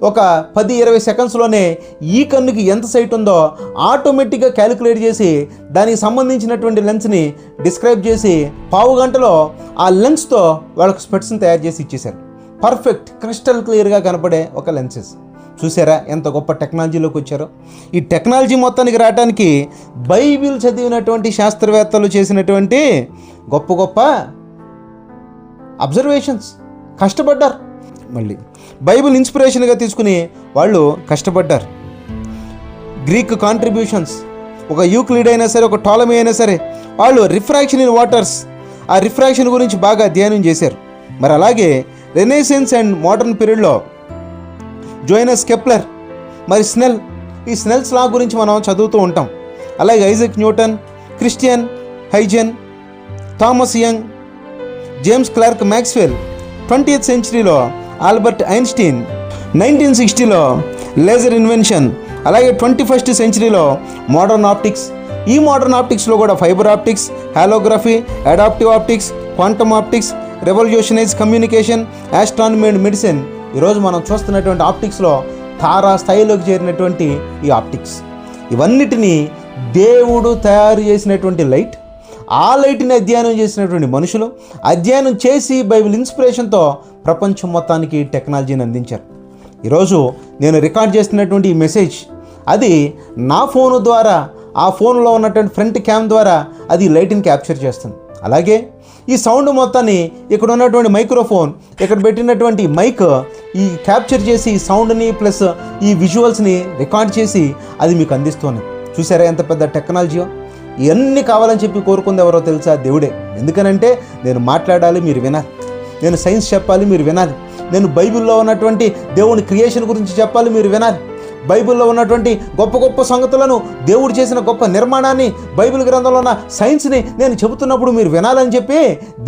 ఒక 10-20 సెకండ్స్లోనే ఈ కన్నుకి ఎంత సైట్ ఉందో ఆటోమేటిక్గా క్యాలిక్యులేట్ చేసి దానికి సంబంధించినటువంటి లెన్స్ని డిస్క్రైబ్ చేసి పావు గంటలో ఆ లెన్స్తో వాళ్ళకు స్పెట్స్ని తయారు చేసి ఇచ్చేశారు. పర్ఫెక్ట్ క్రిస్టల్ క్లియర్గా కనపడే ఒక లెన్సెస్. చూసారా ఎంత గొప్ప టెక్నాలజీలోకి వచ్చారో? ఈ టెక్నాలజీ మొత్తానికి రావడానికి బైబిల్ చదివినటువంటి శాస్త్రవేత్తలు చేసినటువంటి గొప్ప అబ్జర్వేషన్స్, కష్టపడ్డారు. మళ్ళీ బైబిల్ ఇన్స్పిరేషన్గా తీసుకుని వాళ్ళు కష్టపడ్డారు. గ్రీక్ కాంట్రిబ్యూషన్స్, ఒక యూక్లిడ్ అయినా సరే, ఒక టాలమీ అయినా సరే, వాళ్ళు రిఫ్రాక్షన్ ఇన్ వాటర్స్, ఆ రిఫ్రాక్షన్ గురించి బాగా అధ్యయనం చేశారు. మరి అలాగే రెనెసెన్స్ అండ్ మోడర్న్ పీరియడ్లో జోయనస్ కెప్లర్, మరి ఈ స్నెల్స్ లా గురించి మనం చదువుతూ ఉంటాం. అలాగే Isaac Newton, Christian Huygens, Thomas Young, James Clerk Maxwell, 20th సెంచరీలో ఆల్బర్ట్ ఐన్స్టీన్, 1960లో లేజర్ ఇన్వెన్షన్, అలాగే 21st సెంచరీలో మోడర్న్ ఆప్టిక్స్. ఈ మోడర్న్ ఆప్టిక్స్లో కూడా fibre optics, holography, adaptive optics, quantum optics, revolutionize communication, astronomy and medicine. ఈరోజు మనం చూస్తున్నటువంటి ఆప్టిక్స్లో తారా స్థాయిలోకి చేరినటువంటి ఈ ఆప్టిక్స్, ఇవన్నిటినీ దేవుడు తయారు చేసినటువంటి లైట్, ఆ లైట్ని అధ్యయనం చేసినటువంటి మనుషులు అధ్యయనం చేసి బైబిల్ ఇన్స్పిరేషన్తో ప్రపంచం మొత్తానికి టెక్నాలజీని అందించారు. ఈరోజు నేను రికార్డ్ చేస్తున్నటువంటి ఈ మెసేజ్ అది నా ఫోను ద్వారా, ఆ ఫోన్లో ఉన్నటువంటి ఫ్రంట్ క్యామ్ ద్వారా అది లైట్ని క్యాప్చర్ చేస్తుంది. అలాగే ఈ సౌండ్ మొత్తాన్ని ఇక్కడ ఉన్నటువంటి మైక్రోఫోన్, ఇక్కడ పెట్టినటువంటి మైక్ ఈ క్యాప్చర్ చేసి సౌండ్ని ప్లస్ ఈ విజువల్స్ని రికార్డ్ చేసి అది మీకు అందిస్తుంది. చూసారా ఎంత పెద్ద టెక్నాలజీ? ఇవన్నీ కావాలని చెప్పి కోరుకుంది ఎవరో తెలుసా? దేవుడే. ఎందుకనంటే నేను మాట్లాడాలి, మీరు వినాలి, నేను సైన్స్ చెప్పాలి, మీరు వినాలి, నేను బైబిల్లో ఉన్నటువంటి దేవుని క్రియేషన్ గురించి చెప్పాలి, మీరు వినాలి, బైబిల్లో ఉన్నటువంటి గొప్ప సంగతులను, దేవుడు చేసిన గొప్ప నిర్మాణాన్ని, బైబిల్ గ్రంథంలో ఉన్న సైన్స్ని నేను చెబుతున్నప్పుడు మీరు వినాలని చెప్పి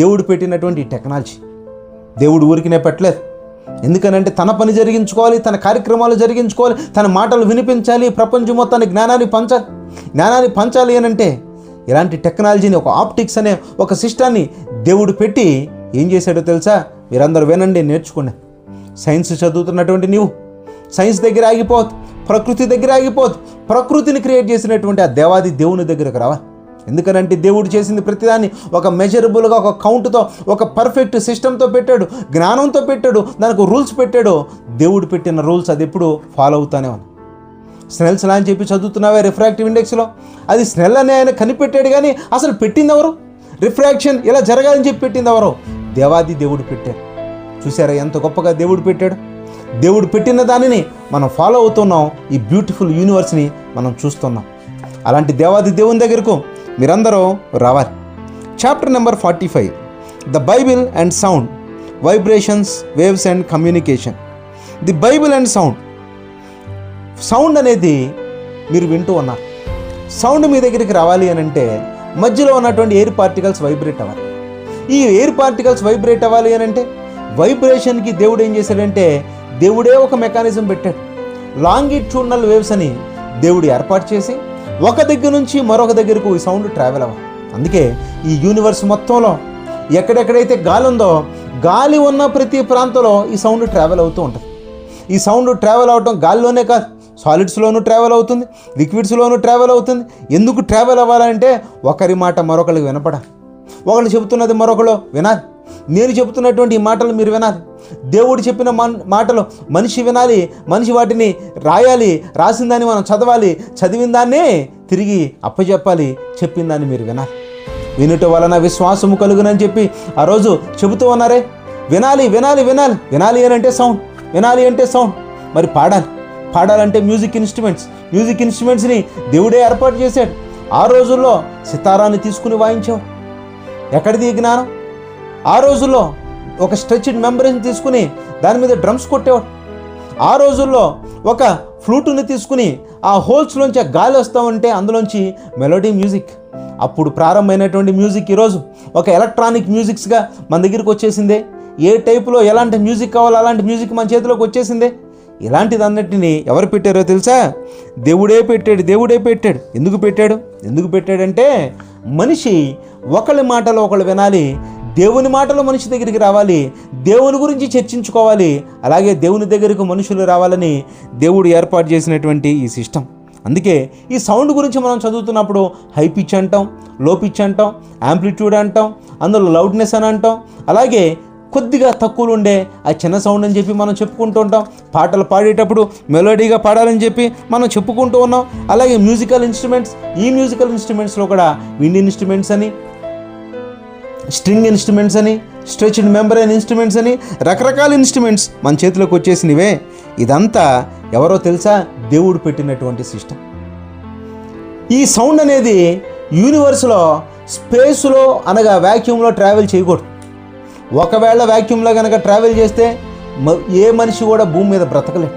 దేవుడు పెట్టినటువంటి టెక్నాలజీ. దేవుడు ఊరికినే పెట్టలేదు. ఎందుకనంటే తన పని జరిగించుకోవాలి, తన కార్యక్రమాలు జరిగించుకోవాలి, తన మాటలు వినిపించాలి, ప్రపంచం మొత్తాన్ని జ్ఞానాన్ని పంచాలి అని అంటే ఇలాంటి టెక్నాలజీని, ఒక ఆప్టిక్స్ అనే ఒక సిస్టాన్ని దేవుడు పెట్టి ఏం చేశాడో తెలుసా? మీరందరూ వినండి, నేర్చుకోండి. సైన్స్ చదువుతున్నటువంటి నీవు సైన్స్ దగ్గర ఆగిపోవద్దు. ప్రకృతి దగ్గర ఆగిపోదు. ప్రకృతిని క్రియేట్ చేసినటువంటి ఆ దేవాది దేవుని దగ్గరకు రావాలి. ఎందుకనంటే దేవుడు చేసింది ప్రతిదాన్ని ఒక మెజరబుల్గా, ఒక కౌంట్తో, ఒక పర్ఫెక్ట్ సిస్టంతో పెట్టాడు, జ్ఞానంతో పెట్టాడు, దానికి రూల్స్ పెట్టాడు. దేవుడు పెట్టిన రూల్స్ అది ఎప్పుడు ఫాలో అవుతానే ఉంది. స్నెల్స్ లా అని చెప్పి చదువుతున్నావే రిఫ్రాక్టివ్ ఇండెక్స్లో, అది స్నెల్ అని ఆయన కనిపెట్టాడు, కానీ అసలు పెట్టింది ఎవరు? రిఫ్రాక్షన్ ఇలా జరగాలని చెప్పి పెట్టింది ఎవరు? దేవాది దేవుడు పెట్టాడు. చూసారా ఎంత గొప్పగా దేవుడు పెట్టాడు? దేవుడు పెట్టిన దానిని మనం ఫాలో అవుతున్నాం. ఈ బ్యూటిఫుల్ యూనివర్స్ని మనం చూస్తున్నాం. అలాంటి దేవాది దేవుని దగ్గరకు మీరందరూ రావాలి. Chapter number 45, the Bible and sound, vibrations, waves and communication. The Bible and sound. Sound అనేది మీరు వింటూ ఉన్నారు. సౌండ్ మీ దగ్గరికి రావాలి అని అంటే మధ్యలో ఉన్నటువంటి ఎయిర్ పార్టికల్స్ వైబ్రేట్ అవ్వాలి. ఈ ఎయిర్ పార్టికల్స్ వైబ్రేట్ అవ్వాలి అని అంటే వైబ్రేషన్కి దేవుడు ఏం చేశాడంటే దేవుడే ఒక మెకానిజం పెట్టాడు. లాంగిట్యూడ్నల్ వేవ్స్ అని దేవుడు ఏర్పాటు చేసి ఒక దగ్గర నుంచి మరొక దగ్గరకు ఈ సౌండ్ ట్రావెల్ అవ్వాలి. అందుకే ఈ యూనివర్స్ మొత్తంలో ఎక్కడెక్కడైతే గాలి ఉందో, గాలి ఉన్న ప్రతి ప్రాంతంలో ఈ సౌండ్ ట్రావెల్ అవుతూ ఉంటుంది. ఈ సౌండ్ ట్రావెల్ అవటం గాలిలోనే కాదు, సాలిడ్స్లోనూ ట్రావెల్ అవుతుంది, లిక్విడ్స్లోనూ ట్రావెల్ అవుతుంది. ఎందుకు ట్రావెల్ అవ్వాలంటే ఒకరి మాట మరొకరికి వినపడాలి. ఒకళ్ళు చెబుతున్నది మరొకరు వినాలి. నేను చెబుతున్నటువంటి ఈ మాటలు మీరు వినాలి. దేవుడు చెప్పిన మాటలు మనిషి వినాలి. మనిషి వాటిని రాయాలి. రాసిన దాన్ని మనం చదవాలి. చదివిన దాన్నే తిరిగి అప్పచెప్పాలి. చెప్పిన దాన్ని మీరు వినాలి. వినుట వలన విశ్వాసము కలుగునని చెప్పి ఆ రోజు చెబుతూ ఉన్నారే. వినాలి వినాలి వినాలి. వినాలి అని అంటే సౌండ్, వినాలి అంటే సౌండ్. మరి పాడాలంటే మ్యూజిక్ ఇన్స్ట్రుమెంట్స్ని దేవుడే ఏర్పాటు చేశాడు. ఆ రోజుల్లో సితారాన్ని తీసుకుని వాయించేవాడు. ఎక్కడిది ఈ జ్ఞానం? ఆ రోజుల్లో ఒక స్ట్రెచ్డ్ మెంబ్రెయిన్ తీసుకుని దాని మీద డ్రమ్స్ కొట్టేవాడు. ఆ రోజుల్లో ఒక ఫ్లూటుని తీసుకుని ఆ హోల్స్లోంచి ఆ గాలి వస్తూ ఉంటే అందులోంచి మెలోడీ మ్యూజిక్. అప్పుడు ప్రారంభమైనటువంటి మ్యూజిక్ ఈరోజు ఒక ఎలక్ట్రానిక్ మ్యూజిక్స్గా మన దగ్గరికి వచ్చేసిందే. ఏ టైపులో ఎలాంటి మ్యూజిక్ కావాలో అలాంటి మ్యూజిక్ మన చేతిలోకి వచ్చేసిందే. ఇలాంటిదన్నిటిని ఎవరు పెట్టారో తెలుసా? దేవుడే పెట్టాడు. ఎందుకు పెట్టాడంటే మనిషి ఒకళ్ళ మాటలు ఒకళ్ళు వినాలి. దేవుని మాటలు మనిషి దగ్గరికి రావాలి. దేవుని గురించి చర్చించుకోవాలి. అలాగే దేవుని దగ్గరకు మనుషులు రావాలని దేవుడు ఏర్పాటు చేసినటువంటి ఈ సిస్టమ్. అందుకే ఈ సౌండ్ గురించి మనం చదువుతున్నప్పుడు హై పిచ్ అంటాం, లో పిచ్ అంటాం, యాంప్లిట్యూడ్ అంటాం, అందులో లౌడ్నెస్ అని అంటాం. అలాగే కొద్దిగా తక్కువలు ఉండే ఆ చిన్న సౌండ్ అని చెప్పి మనం చెప్పుకుంటూ ఉంటాం. పాటలు పాడేటప్పుడు మెలోడీగా పాడాలని చెప్పి మనం చెప్పుకుంటూ ఉన్నాం. అలాగే మ్యూజికల్ ఇన్స్ట్రుమెంట్స్లో కూడా విండ్ ఇన్స్ట్రుమెంట్స్ అని, స్ట్రింగ్ ఇన్స్ట్రుమెంట్స్ అని, స్ట్రెచ్డ్ మెంబ్రెయిన్ ఇన్స్ట్రుమెంట్స్ అని రకరకాల ఇన్స్ట్రుమెంట్స్ మన చేతిలోకి వచ్చేసినవే. ఇదంతా ఎవరో తెలుసా? దేవుడు పెట్టినటువంటి సిస్టమ్. ఈ సౌండ్ అనేది యూనివర్స్లో స్పేస్లో అనగా వ్యాక్యూమ్లో ట్రావెల్ చేయకూడదు. ఒకవేళ వ్యాక్యూమ్లో కనుక ట్రావెల్ చేస్తే ఏ మనిషి కూడా భూమి మీద బ్రతకలేదు.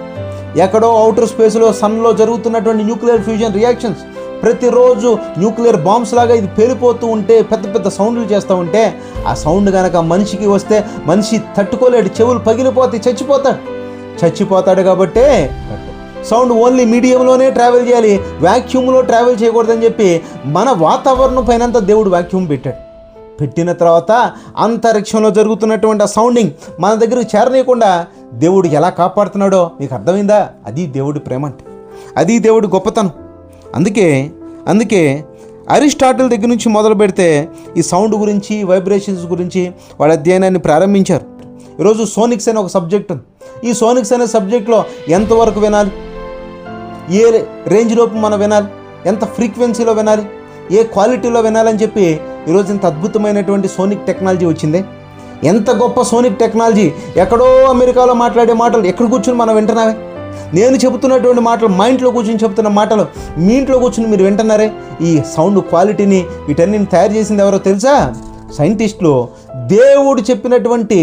ఎక్కడో అవుటర్ స్పేస్లో సన్లో జరుగుతున్నటువంటి న్యూక్లియర్ ఫ్యూజన్ రియాక్షన్స్ ప్రతిరోజు న్యూక్లియర్ బాంబ్స్ లాగా ఇది పేలిపోతూ ఉంటే, పెద్ద పెద్ద సౌండ్లు చేస్తూ ఉంటే, ఆ సౌండ్ కనుక మనిషికి వస్తే మనిషి తట్టుకోలేడు. చెవులు పగిలిపోతే చచ్చిపోతాడు. కాబట్టే సౌండ్ ఓన్లీ మీడియంలోనే ట్రావెల్ చేయాలి, వ్యాక్యూమ్లో ట్రావెల్ చేయకూడదని చెప్పి మన వాతావరణం పైనంతా దేవుడు వ్యాక్యూమ్ పెట్టిన తర్వాత అంతరిక్షంలో జరుగుతున్నటువంటి ఆ సౌండింగ్ మన దగ్గరకు చేరనీయకుండా దేవుడు ఎలా కాపాడుతున్నాడో మీకు అర్థమైందా? అది దేవుడి ప్రేమ అంటే, అది దేవుడి గొప్పతనం. అందుకే అరిస్టాటిల్ దగ్గర నుంచి మొదలు పెడితే ఈ సౌండ్ గురించి, వైబ్రేషన్స్ గురించి వాళ్ళ అధ్యయనాన్ని ప్రారంభించారు. ఈరోజు సోనిక్స్ అనే ఒక సబ్జెక్ట్ ఉంది. ఈ సోనిక్స్ అనే సబ్జెక్ట్లో ఎంతవరకు వినాలి, ఏ రేంజ్లోపు మనం వినాలి, ఎంత ఫ్రీక్వెన్సీలో వినాలి, ఏ క్వాలిటీలో వినాలని చెప్పి ఈరోజు ఇంత అద్భుతమైనటువంటి సోనిక్ టెక్నాలజీ వచ్చిందే. ఎంత గొప్ప సోనిక్ టెక్నాలజీ! ఎక్కడో అమెరికాలో మాట్లాడే మాటలు ఎక్కడ కూర్చుని మనం వింటున్నామే. నేను చెబుతున్నటువంటి మాటలు, మా ఇంట్లో కూర్చొని చెబుతున్న మాటలు మీ ఇంట్లో కూర్చుని మీరు వింటున్నారే. ఈ సౌండ్ క్వాలిటీని వీటన్నిటిని తయారు చేసింది ఎవరో తెలుసా? సైంటిస్టులు. దేవుడు చెప్పినటువంటి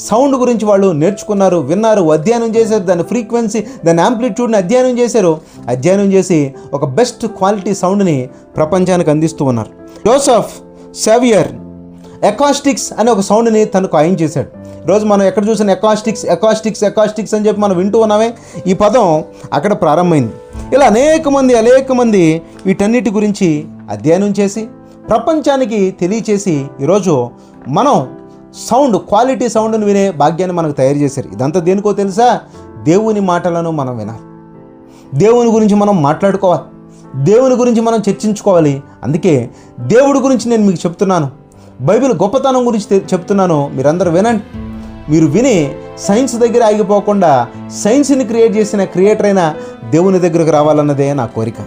సౌండ్ గురించి వాళ్ళు నేర్చుకున్నారు, విన్నారు, అధ్యయనం చేశారు. దాని ఫ్రీక్వెన్సీ, దాని యాంప్లిట్యూడ్ని అధ్యయనం చేసి ఒక బెస్ట్ క్వాలిటీ సౌండ్ని ప్రపంచానికి అందిస్తూ ఉన్నారు. జోసెఫ్ సేవియర్ ఎకాస్టిక్స్ అనే ఒక సౌండ్ని తను కాయిన్ చేశాడు. ఈరోజు మనం ఎక్కడ చూసిన ఎకాస్టిక్స్ అని చెప్పి మనం వింటూ ఉన్నామే. ఈ పదం అక్కడ ప్రారంభమైంది. ఇలా అనేక మంది వీటన్నిటి గురించి అధ్యయనం చేసి ప్రపంచానికి తెలియచేసి ఈరోజు మనం క్వాలిటీ సౌండ్ని వినే భాగ్యాన్ని మనకు తయారు చేశారు. ఇదంతా దేనికో తెలుసా? దేవుని మాటలను మనం వినాలి. దేవుని గురించి మనం మాట్లాడుకోవాలి, దేవుని గురించి మనం చర్చించుకోవాలి. అందుకే దేవుడి గురించి నేను మీకు చెప్తున్నాను, బైబిల్ గొప్పతనం గురించి చెప్తున్నాను. మీరందరూ వినండి. మీరు విని సైన్స్ దగ్గర ఆగిపోకుండా సైన్స్ని క్రియేట్ చేసిన క్రియేటర్ అయిన దేవుని దగ్గరకు రావాలన్నదే నా కోరిక.